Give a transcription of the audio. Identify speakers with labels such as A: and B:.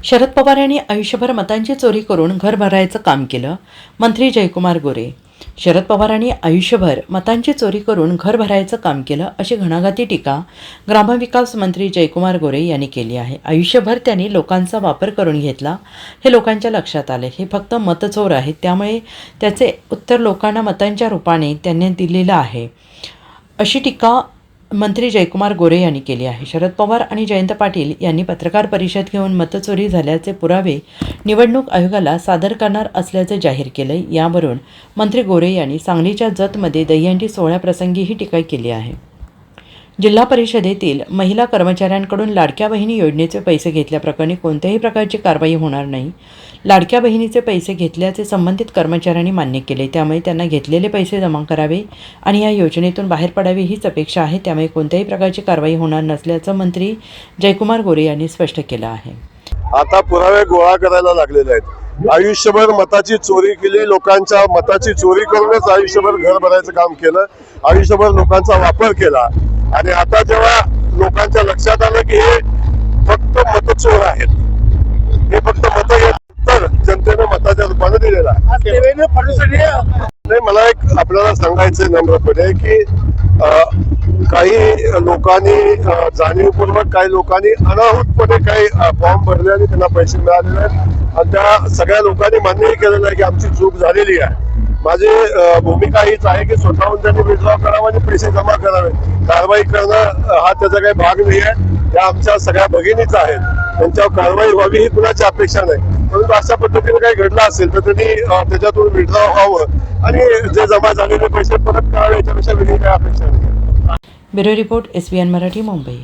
A: शरद पवार यांनी आयुष्यभर मतांची चोरी करून घर भरायचं काम केलं. मंत्री जयकुमार गोरे. शरद पवारांनी आयुष्यभर मतांची चोरी करून घर भरायचं काम केलं अशी घणाघाती टीका ग्रामविकास मंत्री जयकुमार गोरे यांनी केली आहे. आयुष्यभर त्यांनी लोकांचा वापर करून घेतला हे लोकांच्या लक्षात आले. हे फक्त मतचोर आहेत, त्यामुळे त्याचे उत्तर लोकांना मतांच्या रूपाने त्यांनी दिलेलं आहे अशी टीका मंत्री जयकुमार गोरे यांनी केली आहे. शरद पवार आणि जयंत पाटील यांनी पत्रकार परिषद घेऊन मतचोरी झाल्याचे पुरावे निवडणूक आयोगाला सादर करणार असल्याचे जाहीर केले. यावरून मंत्री गोरे यांनी सांगलीच्या जतमध्ये दहीहंडी सोहळ्याप्रसंगी ही टीका केली आहे. जिल्हा परिषदेतील महिला कर्मचाऱ्यांकडून लाडक्या बहिणी योजनेचे पैसे घेतल्याप्रकरणी कोणत्याही प्रकारची कारवाई होणार नाही. लाडक्या बहिणीचे पैसे घेतल्याचे संबंधित कर्मचाऱ्यांनी मान्य केले, त्यामुळे त्यांना घेतलेले पैसे जमा करावे आणि या योजनेतून बाहेर पडावे हीच अपेक्षा आहे. त्यामुळे कोणत्याही प्रकारची कारवाई होणार नसल्याचं मंत्री जयकुमार गोरे यांनी स्पष्ट केलं आहे.
B: आता पुरावे गोळा करायला लागलेले आहेत. आयुष्यभर मताची चोरी केली, लोकांच्या मताची चोरी करूनच आयुष्यभर घर भरायचं काम केलं, आयुष्यभर लोकांचा वापर केला आणि आता जेव्हा लोकांच्या लक्षात आलं की हे फक्त मतचोर आहेत, हे फक्त मत घेत तर जनतेने मताच्या रूपाने दिलेला नाही. मला एक आपल्याला सांगायचं नम्रपणे की काही लोकांनी जाणीवपूर्वक, काही लोकांनी अनाहूतपणे काही फॉर्म भरले आणि त्यांना पैसे मिळालेले आहेत आणि त्या सगळ्या लोकांनी मान्यही केलेलं आहे की आमची चूक झालेली आहे. माझी भूमिका हीच आहे की स्वतःहून त्यांनी विड्रॉ करावा आणि पैसे जमा करावे. कारवाई करणं हा त्याचा काही भाग नाही आहे. त्या आमच्या सगळ्या भगिनीच आहेत, त्यांच्यावर कारवाई व्हावी ही कुणाची अपेक्षा नाही. परंतु अशा पद्धतीने काही घडलं असेल तर त्यांनी त्याच्यातून विड्रॉ व्हावं आणि जे जमा झालेले पैसे परत करावे याच्यापेक्षा वेगळी काही अपेक्षा नाही.
A: Bureau report SBN Marathi, Mumbai.